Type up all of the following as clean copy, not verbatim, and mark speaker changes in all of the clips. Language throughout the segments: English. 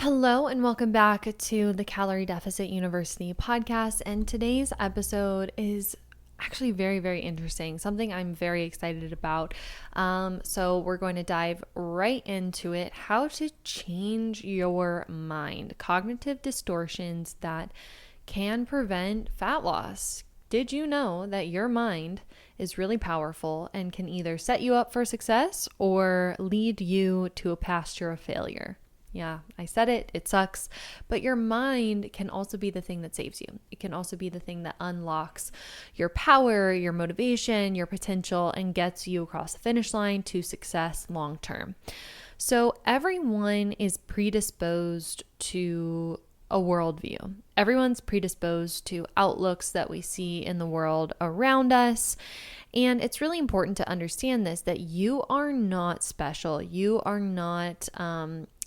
Speaker 1: Hello, and welcome back to the Calorie Deficit University podcast. And today's episode is actually very, very interesting, something I'm very excited about. So, we're going to dive right into it: how to change your mind, cognitive distortions that can prevent fat loss. Did you know that your mind is really powerful and can either set you up for success or lead you to a pasture of failure? Yeah, I said it. It sucks. But your mind can also be the thing that saves you. It can also be the thing that unlocks your power, your motivation, your potential, and gets you across the finish line to success long term. So everyone is predisposed to a worldview. Everyone's predisposed to outlooks that we see in the world around us. And it's really important to understand this, that you are not special. You are not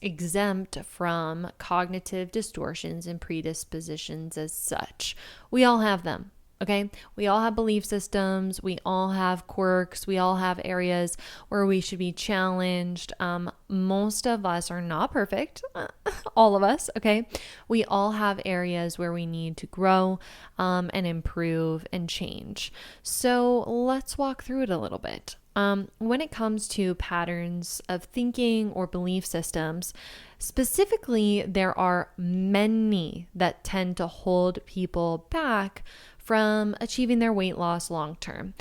Speaker 1: exempt from cognitive distortions and predispositions as such. We all have them. Okay, we all have belief systems, we all have quirks, we all have areas where we should be challenged. Most of us are not perfect, all of us, okay? We all have areas where we need to grow and improve and change. So let's walk through it a little bit. When it comes to patterns of thinking or belief systems, specifically, there are many that tend to hold people back from achieving their weight loss long term.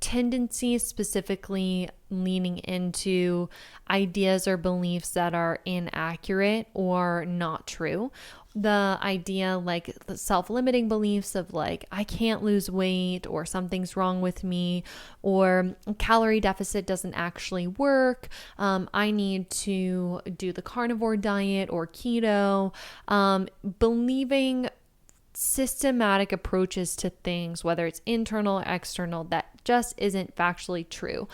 Speaker 1: Tendencies, specifically leaning into ideas or beliefs that are inaccurate or not true. The idea, like the self-limiting beliefs of like, I can't lose weight, or something's wrong with me, or calorie deficit doesn't actually work. I need to do the carnivore diet or keto. Believing systematic approaches to things, whether it's internal or external, that just isn't factually true.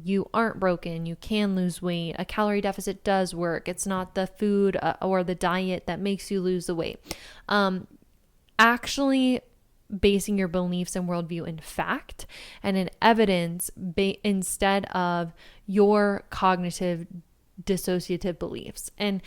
Speaker 1: You aren't broken. You can lose weight. A calorie deficit does work. It's not the food or the diet that makes you lose the weight. Actually basing your beliefs and worldview in fact and in evidence instead of your cognitive dissociative beliefs. And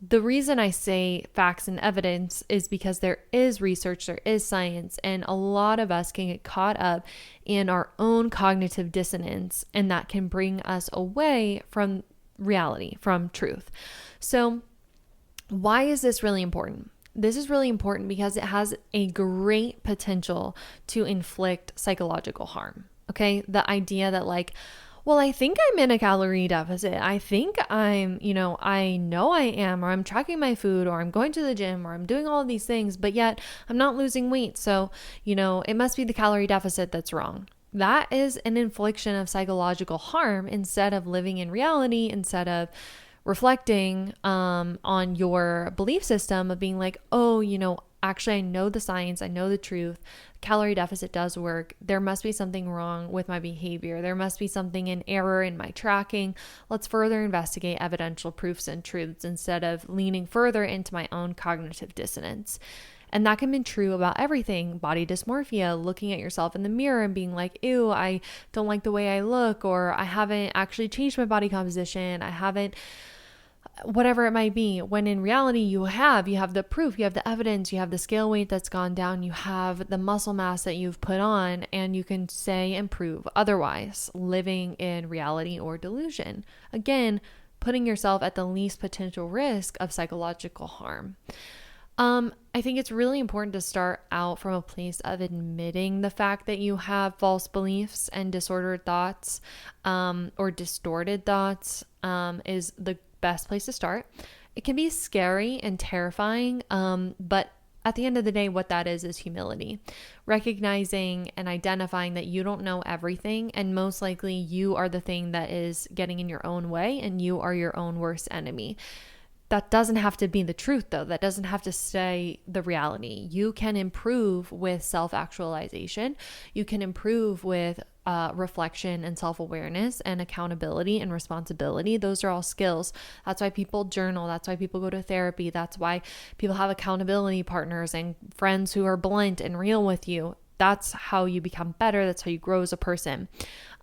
Speaker 1: the reason I say facts and evidence is because there is research, there is science, and a lot of us can get caught up in our own cognitive dissonance, and that can bring us away from reality, from truth. So why is this really important? This is really important because it has a great potential to inflict psychological harm. Okay? The idea that well, I think I'm in a calorie deficit. I think I know I am, or I'm tracking my food, or I'm going to the gym, or I'm doing all of these things, but yet I'm not losing weight. So, it must be the calorie deficit that's wrong. That is an infliction of psychological harm instead of living in reality, instead of reflecting on your belief system of being like, oh, actually, I know the science, I know the truth. Calorie deficit does work. There must be something wrong with my behavior. There must be something in error in my tracking. Let's further investigate evidential proofs and truths instead of leaning further into my own cognitive dissonance. And that can be true about everything. Body dysmorphia, looking at yourself in the mirror and being like, ew, I don't like the way I look, or I haven't actually changed my body composition. I haven't, whatever it might be, when in reality you have the proof, you have the evidence, you have the scale weight that's gone down, you have the muscle mass that you've put on, and you can say and prove otherwise, living in reality or delusion. Again, putting yourself at the least potential risk of psychological harm. I think it's really important to start out from a place of admitting the fact that you have false beliefs and disordered thoughts, or distorted thoughts, is the best place to start. It can be scary and terrifying, but at the end of the day, what that is humility. Recognizing and identifying that you don't know everything, and most likely you are the thing that is getting in your own way, and you are your own worst enemy. That doesn't have to be the truth, though. That doesn't have to stay the reality. You can improve with self-actualization. You can improve with reflection and self-awareness and accountability and responsibility. Those are all skills. That's why people journal. That's why people go to therapy. That's why people have accountability partners and friends who are blunt and real with you. That's how you become better. That's how you grow as a person.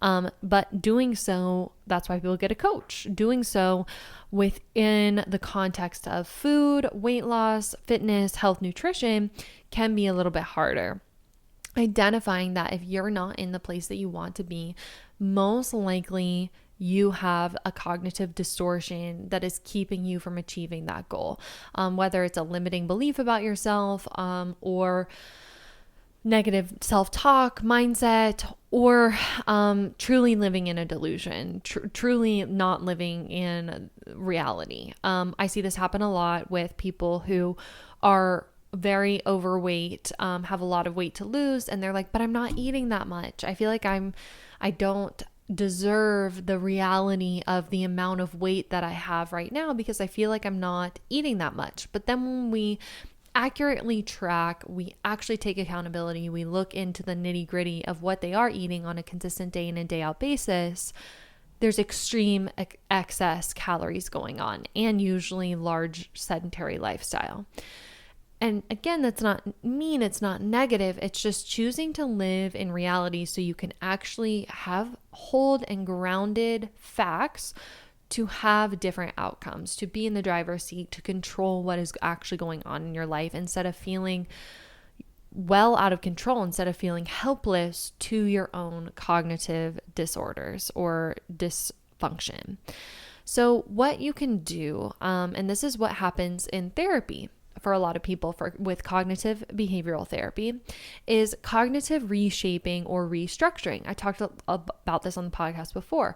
Speaker 1: But doing so, that's why people get a coach. Doing so within the context of food, weight loss, fitness, health, nutrition can be a little bit harder. Identifying that if you're not in the place that you want to be, most likely you have a cognitive distortion that is keeping you from achieving that goal. Whether it's a limiting belief about yourself, or negative self-talk, mindset, or truly living in a delusion, truly not living in reality. I see this happen a lot with people who are very overweight, have a lot of weight to lose, and they're like, but I'm not eating that much. I feel like I don't deserve the reality of the amount of weight that I have right now because I feel like I'm not eating that much. But then when we accurately track, we actually take accountability, we look into the nitty-gritty of what they are eating on a consistent day in and day out basis, there's extreme excess calories going on and usually large sedentary lifestyle. And again, that's not mean, it's not negative. It's just choosing to live in reality so you can actually hold and grounded facts to have different outcomes, to be in the driver's seat, to control what is actually going on in your life instead of feeling well out of control, instead of feeling helpless to your own cognitive disorders or dysfunction. So what you can do, and this is what happens in therapy for a lot of people with cognitive behavioral therapy, is cognitive reshaping or restructuring. I talked about this on the podcast before.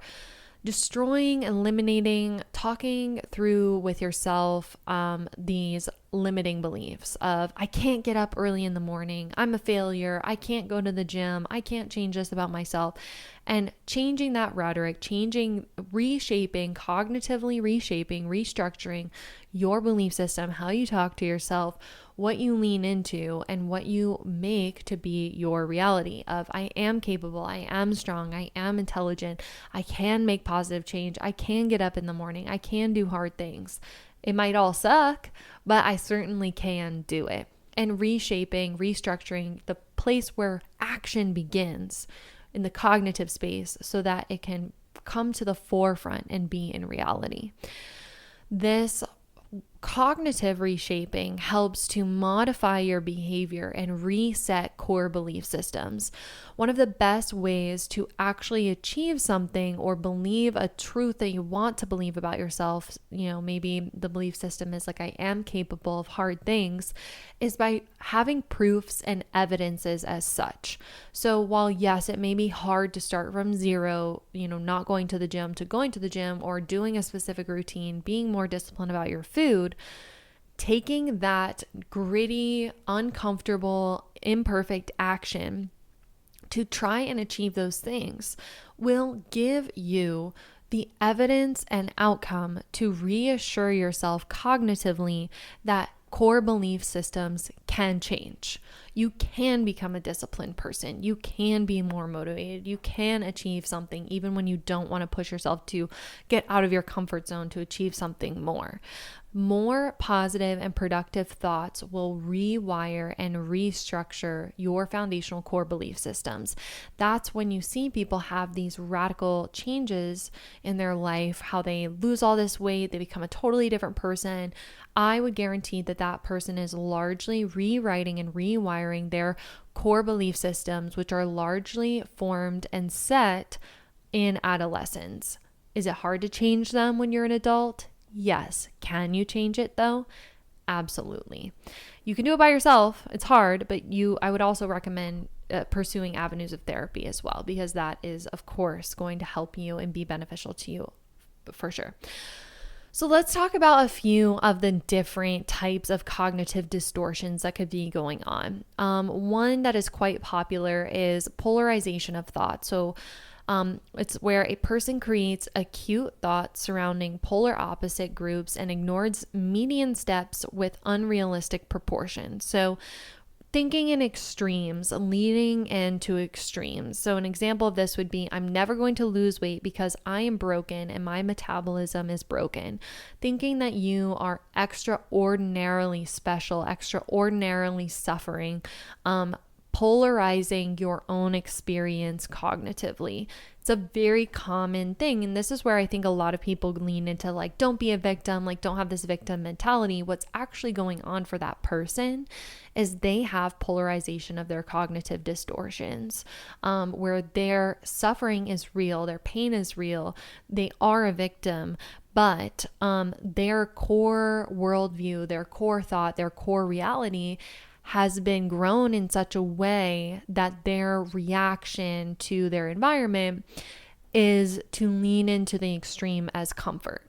Speaker 1: Destroying, eliminating, talking through with yourself these limiting beliefs of, I can't get up early in the morning, I'm a failure, I can't go to the gym, I can't change this about myself, and changing that rhetoric, reshaping, cognitively reshaping, restructuring your belief system, how you talk to yourself, what you lean into, and what you make to be your reality of, I am capable, I am strong, I am intelligent, I can make positive change, I can get up in the morning, I can do hard things. It might all suck, but I certainly can do it. And reshaping, restructuring the place where action begins in the cognitive space so that it can come to the forefront and be in reality. This cognitive reshaping helps to modify your behavior and reset core belief systems. One of the best ways to actually achieve something or believe a truth that you want to believe about yourself, maybe the belief system is like, I am capable of hard things, is by having proofs and evidences as such. So while yes, it may be hard to start from zero, not going to the gym to going to the gym or doing a specific routine, being more disciplined about your food, taking that gritty, uncomfortable, imperfect action to try and achieve those things will give you the evidence and outcome to reassure yourself cognitively that core belief systems can change. You can become a disciplined person. You can be more motivated. You can achieve something even when you don't want to push yourself to get out of your comfort zone to achieve something more. More positive and productive thoughts will rewire and restructure your foundational core belief systems. That's when you see people have these radical changes in their life, how they lose all this weight, they become a totally different person. I would guarantee that that person is largely rewriting and rewiring their core belief systems, which are largely formed and set in adolescence. Is it hard to change them when you're an adult? Yes. Can you change it though? Absolutely. You can do it by yourself. It's hard, but I would also recommend pursuing avenues of therapy as well, because that is, of course, going to help you and be beneficial to you for sure. So let's talk about a few of the different types of cognitive distortions that could be going on. One that is quite popular is polarization of thought. So it's where a person creates acute thoughts surrounding polar opposite groups and ignores median steps with unrealistic proportions. So thinking in extremes, leading into extremes. So an example of this would be, I'm never going to lose weight because I am broken and my metabolism is broken. Thinking that you are extraordinarily special, extraordinarily suffering, polarizing your own experience cognitively. It's a very common thing. And this is where I think a lot of people lean into like, don't be a victim, like don't have this victim mentality. What's actually going on for that person is they have polarization of their cognitive distortions, where their suffering is real, their pain is real, they are a victim, but their core worldview, their core thought, their core reality has been grown in such a way that their reaction to their environment is to lean into the extreme as comfort.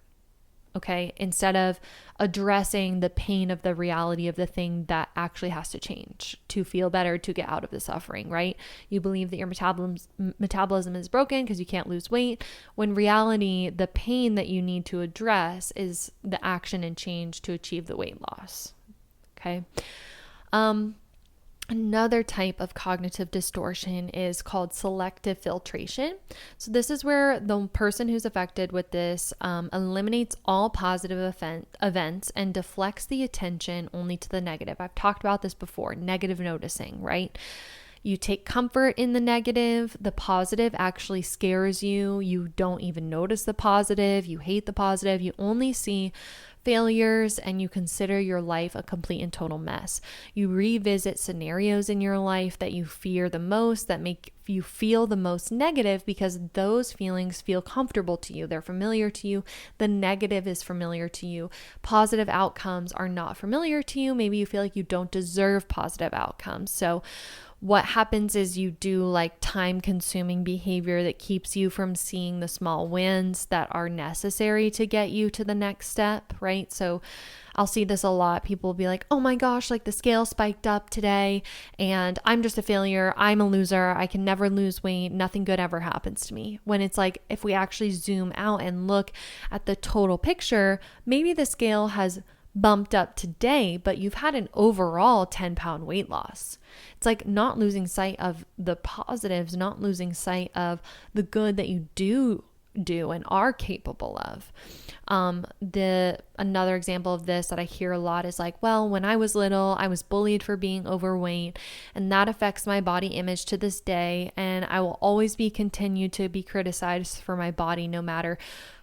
Speaker 1: Okay, instead of addressing the pain of the reality of the thing that actually has to change to feel better, to get out of the suffering, right? You believe that your metabolism is broken because you can't lose weight, when reality, the pain that you need to address is the action and change to achieve the weight loss. Okay. Another type of cognitive distortion is called selective filtration. So this is where the person who's affected with this eliminates all positive events and deflects the attention only to the negative. I've talked about this before, negative noticing, right? You take comfort in the negative. The positive actually scares you. You don't even notice the positive. You hate the positive. You only see failures and you consider your life a complete and total mess. You revisit scenarios in your life that you fear the most, that make you feel the most negative, because those feelings feel comfortable to you. They're familiar to you. The negative is familiar to you. Positive outcomes are not familiar to you. Maybe you feel like you don't deserve positive outcomes. So what happens is you do like time-consuming behavior that keeps you from seeing the small wins that are necessary to get you to the next step, right? So I'll see this a lot. People will be like, oh my gosh, like the scale spiked up today and I'm just a failure. I'm a loser. I can never lose weight. Nothing good ever happens to me. When it's like, if we actually zoom out and look at the total picture, maybe the scale has bumped up today, but you've had an overall 10-pound weight loss. It's like not losing sight of the positives, not losing sight of the good that you do and are capable of. Another example of this that I hear a lot is like, well, when I was little, I was bullied for being overweight, and that affects my body image to this day, and I will always be continued to be criticized for my body no matter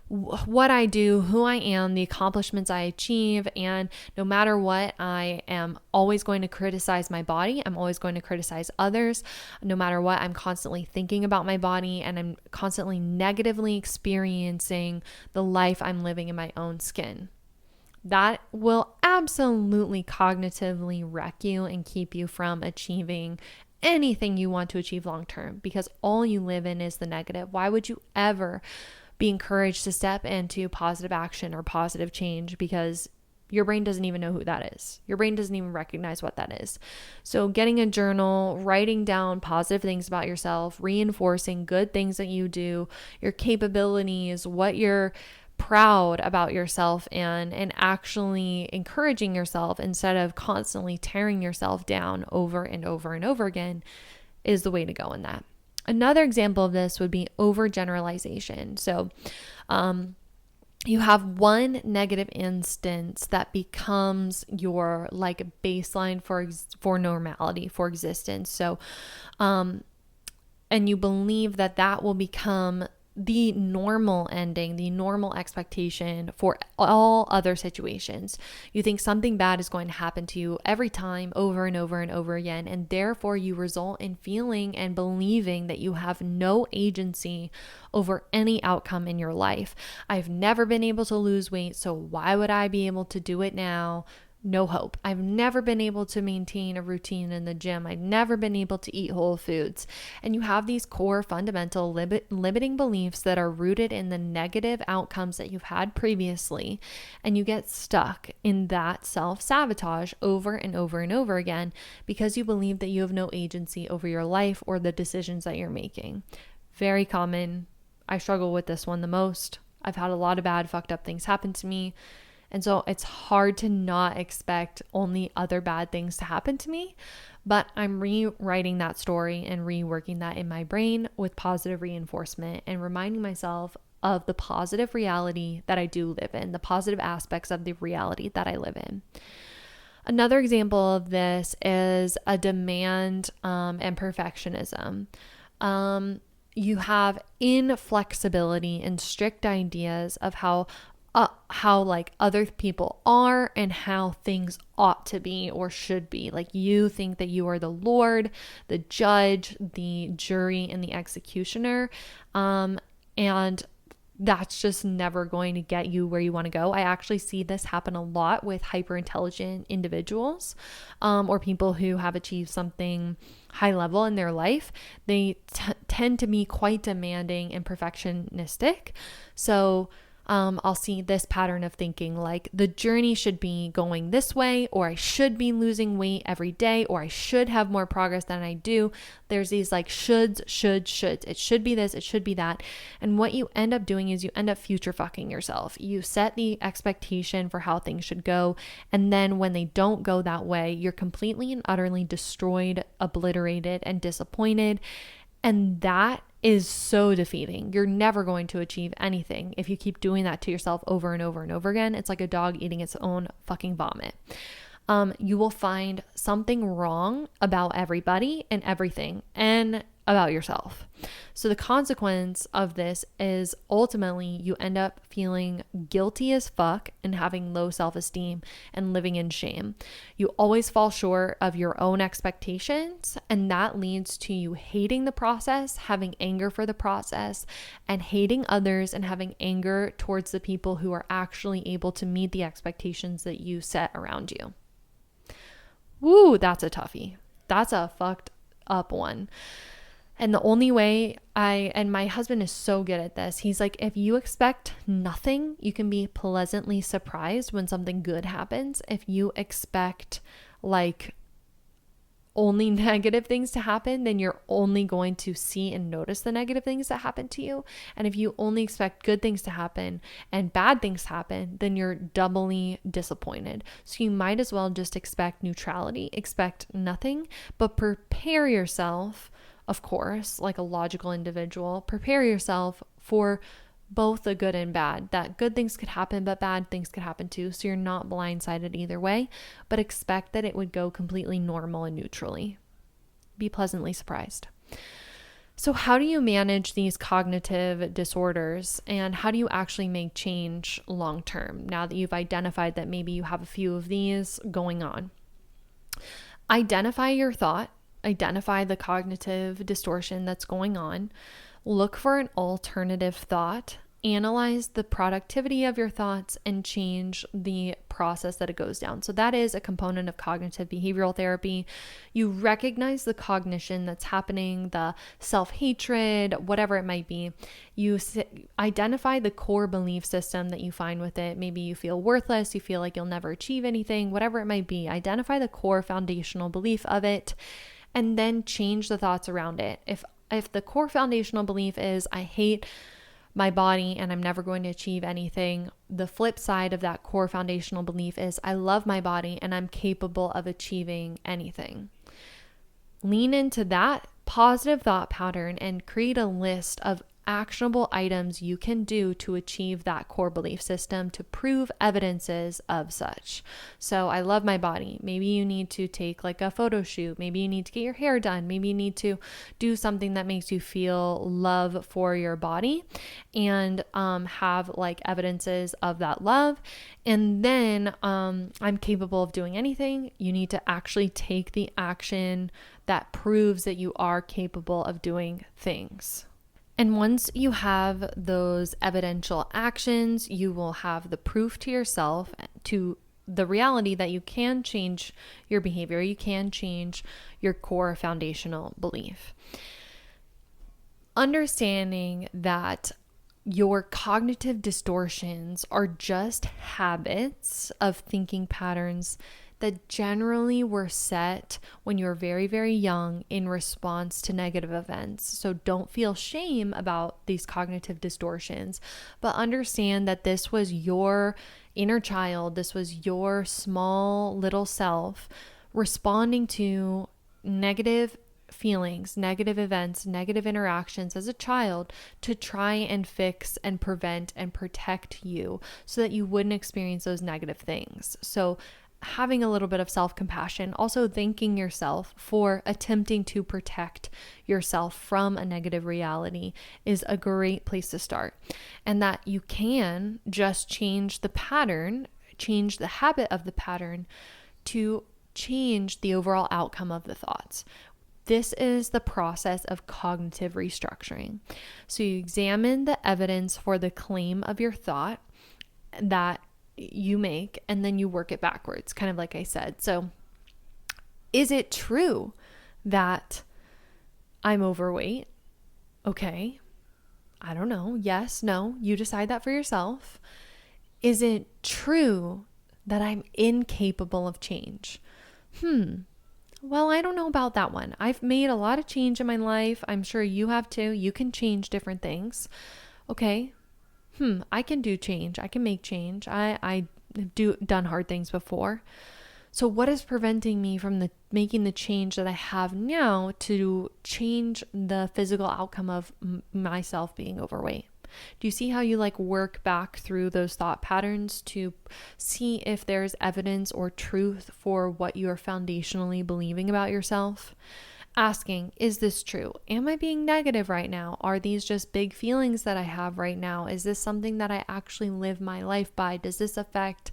Speaker 1: what I do, who I am, the accomplishments I achieve, and no matter what, I am always going to criticize my body. I'm always going to criticize others. No matter what, I'm constantly thinking about my body and I'm constantly negatively experiencing the life I'm living in my own skin. That will absolutely cognitively wreck you and keep you from achieving anything you want to achieve long term, because all you live in is the negative. Why would you ever be encouraged to step into positive action or positive change? Because your brain doesn't even know who that is. Your brain doesn't even recognize what that is. So getting a journal, writing down positive things about yourself, reinforcing good things that you do, your capabilities, what you're proud about yourself, and actually encouraging yourself instead of constantly tearing yourself down over and over and over again is the way to go in that. Another example of this would be overgeneralization. So you have one negative instance that becomes your like baseline for normality, for existence. So and you believe that will become the normal ending, the normal expectation for all other situations. You think something bad is going to happen to you every time, over and over and over again, and therefore you result in feeling and believing that you have no agency over any outcome in your life. I've never been able to lose weight, so why would I be able to do it now? No hope. I've never been able to maintain a routine in the gym. I've never been able to eat whole foods. And you have these core fundamental limiting beliefs that are rooted in the negative outcomes that you've had previously. And you get stuck in that self-sabotage over and over and over again because you believe that you have no agency over your life or the decisions that you're making. Very common. I struggle with this one the most. I've had a lot of bad, fucked up things happen to me. And so it's hard to not expect only other bad things to happen to me, but I'm rewriting that story and reworking that in my brain with positive reinforcement and reminding myself of the positive reality that I do live in, the positive aspects of the reality that I live in. Another example of this is a demand and perfectionism. You have inflexibility and strict ideas of how like other people are and how things ought to be or should be. Like you think that you are the Lord, the judge, the jury, and the executioner. And that's just never going to get you where you want to go. I actually see this happen a lot with hyper intelligent individuals, or people who have achieved something high level in their life. They tend to be quite demanding and perfectionistic. So I'll see this pattern of thinking like the journey should be going this way, or I should be losing weight every day, or I should have more progress than I do. There's these like shoulds. It should be this, it should be that. And what you end up doing is you end up future fucking yourself. You set the expectation for how things should go. And then when they don't go that way, you're completely and utterly destroyed, obliterated, and disappointed. And that is so defeating. You're never going to achieve anything if you keep doing that to yourself over and over and over again. It's like a dog eating its own fucking vomit. You will find something wrong about everybody and everything and about yourself. So the consequence of this is ultimately you end up feeling guilty as fuck and having low self-esteem and living in shame. You always fall short of your own expectations, and that leads to you hating the process, having anger for the process, and hating others and having anger towards the people who are actually able to meet the expectations that you set around you. Woo, that's a toughie. That's a fucked up one. And the only way and my husband is so good at this. He's like, if you expect nothing, you can be pleasantly surprised when something good happens. If you expect like only negative things to happen, then you're only going to see and notice the negative things that happen to you. And if you only expect good things to happen and bad things happen, then you're doubly disappointed. So you might as well just expect neutrality, expect nothing, but prepare yourself. Of course, like a logical individual, prepare yourself for both the good and bad, that good things could happen, but bad things could happen too. So you're not blindsided either way, but expect that it would go completely normal and neutrally. Be pleasantly surprised. So how do you manage these cognitive disorders, and how do you actually make change long term now that you've identified that maybe you have a few of these going on? Identify your thought. Identify the cognitive distortion that's going on. Look for an alternative thought. Analyze the productivity of your thoughts and change the process that it goes down. So that is a component of cognitive behavioral therapy. You recognize the cognition that's happening, the self-hatred, whatever it might be. You identify the core belief system that you find with it. Maybe you feel worthless, you feel like you'll never achieve anything, whatever it might be. Identify the core foundational belief of it, and then change the thoughts around it. If the core foundational belief is, I hate my body and I'm never going to achieve anything, the flip side of that core foundational belief is, I love my body and I'm capable of achieving anything. Lean into that positive thought pattern and create a list of actionable items you can do to achieve that core belief system, to prove evidences of such. So I love my body. Maybe you need to take like a photo shoot. Maybe you need to get your hair done. Maybe you need to do something that makes you feel love for your body and have like evidences of that love. And then I'm capable of doing anything. You need to actually take the action that proves that you are capable of doing things. And once you have those evidential actions, you will have the proof to yourself, to the reality that you can change your behavior, you can change your core foundational belief. Understanding that your cognitive distortions are just habits of thinking patterns that generally were set when you're very, very young in response to negative events. So don't feel shame about these cognitive distortions, but understand that this was your inner child, this was your small little self responding to negative feelings, negative events, negative interactions as a child to try and fix and prevent and protect you so that you wouldn't experience those negative things. So having a little bit of self-compassion, also thanking yourself for attempting to protect yourself from a negative reality is a great place to start. And that you can just change the pattern, change the habit of the pattern to change the overall outcome of the thoughts. This is the process of cognitive restructuring. So you examine the evidence for the claim of your thought that you make, and then you work it backwards, kind of like I said. So is it true that I'm overweight? Okay. I don't know. Yes, no. You decide that for yourself. Is it true that I'm incapable of change? Well, I don't know about that one. I've made a lot of change in my life. I'm sure you have too. You can change different things. Okay. I can do change. I can make change. I done hard things before. So what is preventing me from making the change that I have now to change the physical outcome of myself being overweight? Do you see how you work back through those thought patterns to see if there's evidence or truth for what you are foundationally believing about yourself? Asking, is this true? Am I being negative right now? Are these just big feelings that I have right now? Is this something that I actually live my life by? Does this affect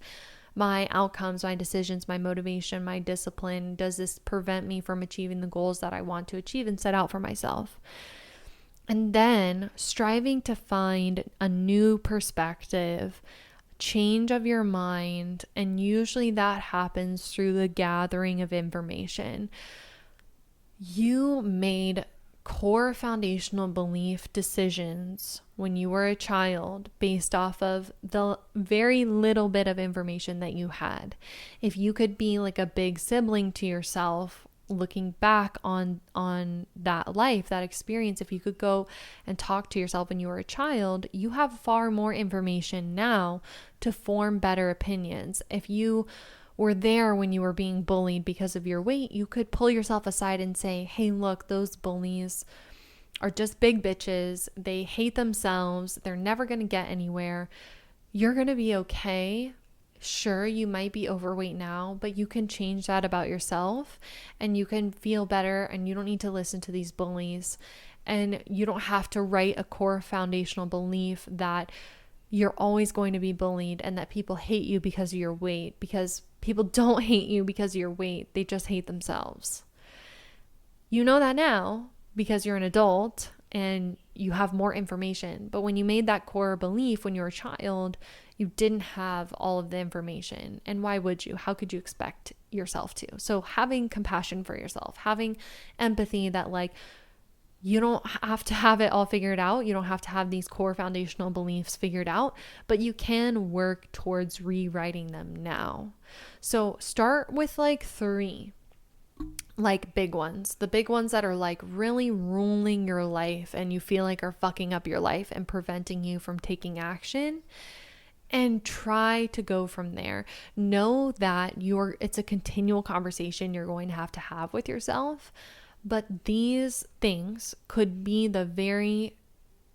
Speaker 1: my outcomes, my decisions, my motivation, my discipline? Does this prevent me from achieving the goals that I want to achieve and set out for myself? And then striving to find a new perspective, change of your mind, and usually that happens through the gathering of information. You made core foundational belief decisions when you were a child based off of the very little bit of information that you had. If you could be like a big sibling to yourself, looking back on that life, that experience, if you could go and talk to yourself when you were a child, you have far more information now to form better opinions. If you were there when you were being bullied because of your weight, you could pull yourself aside and say, hey, look, those bullies are just big bitches. They hate themselves. They're never going to get anywhere. You're going to be okay. Sure, you might be overweight now, but you can change that about yourself and you can feel better, and you don't need to listen to these bullies, and you don't have to write a core foundational belief that you're always going to be bullied and that people hate you because of your weight, because people don't hate you because of your weight. They just hate themselves. You know that now because you're an adult and you have more information. But when you made that core belief when you were a child, you didn't have all of the information. And why would you? How could you expect yourself to? So having compassion for yourself, having empathy that you don't have to have it all figured out. You don't have to have these core foundational beliefs figured out, but you can work towards rewriting them now. So start with 3 big ones, the big ones that are really ruling your life and you feel are fucking up your life and preventing you from taking action, and try to go from there. Know that it's a continual conversation you're going to have with yourself. But these things could be the very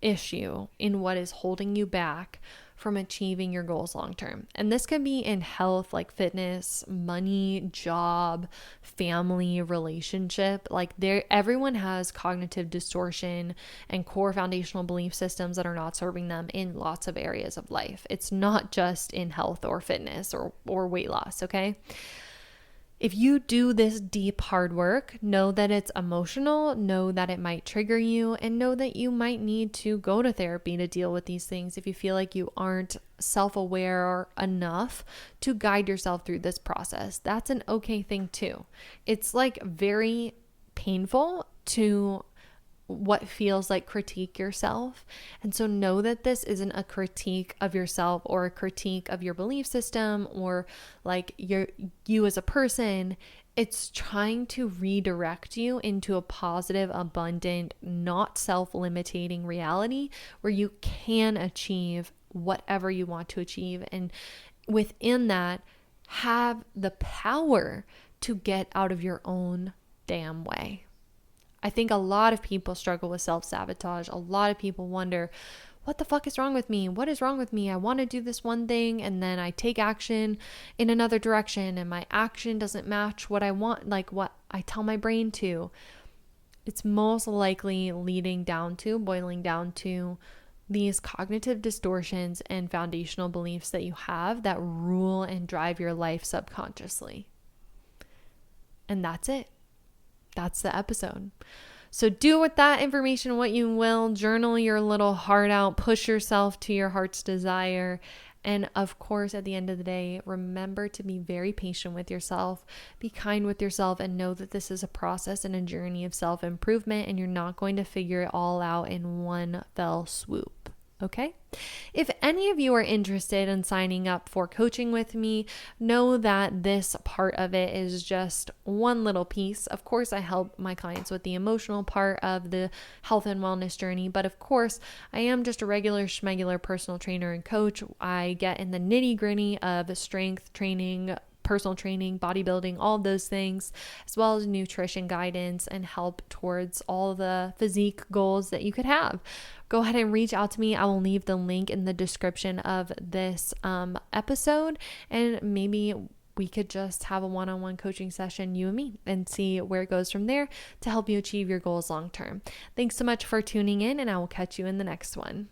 Speaker 1: issue in what is holding you back from achieving your goals long term. And this could be in health, like fitness, money, job, family, relationship. Everyone has cognitive distortion and core foundational belief systems that are not serving them in lots of areas of life. It's not just in health or fitness or weight loss, okay? If you do this deep hard work, know that it's emotional, know that it might trigger you, and know that you might need to go to therapy to deal with these things if you feel like you aren't self-aware enough to guide yourself through this process. That's an okay thing too. It's very painful to what feels like critique yourself. And so know that this isn't a critique of yourself or a critique of your belief system or you as a person. It's trying to redirect you into a positive, abundant, not self-limiting reality where you can achieve whatever you want to achieve. And within that, have the power to get out of your own damn way. I think a lot of people struggle with self-sabotage. A lot of people wonder, what the fuck is wrong with me? What is wrong with me? I want to do this one thing and then I take action in another direction and my action doesn't match what I want, like what I tell my brain to. It's most likely boiling down to these cognitive distortions and foundational beliefs that you have that rule and drive your life subconsciously. And that's it. That's the episode. So do with that information what you will. Journal your little heart out. Push yourself to your heart's desire. And of course, at the end of the day, remember to be very patient with yourself. Be kind with yourself and know that this is a process and a journey of self-improvement, and you're not going to figure it all out in one fell swoop. Okay? If any of you are interested in signing up for coaching with me, know that this part of it is just one little piece. Of course, I help my clients with the emotional part of the health and wellness journey, but of course, I am just a regular schmegular personal trainer and coach. I get in the nitty-gritty of strength training, personal training, bodybuilding, all of those things, as well as nutrition guidance and help towards all the physique goals that you could have. Go ahead and reach out to me. I will leave the link in the description of this episode, and maybe we could just have a one-on-one coaching session, you and me, and see where it goes from there to help you achieve your goals long term. Thanks so much for tuning in, and I will catch you in the next one.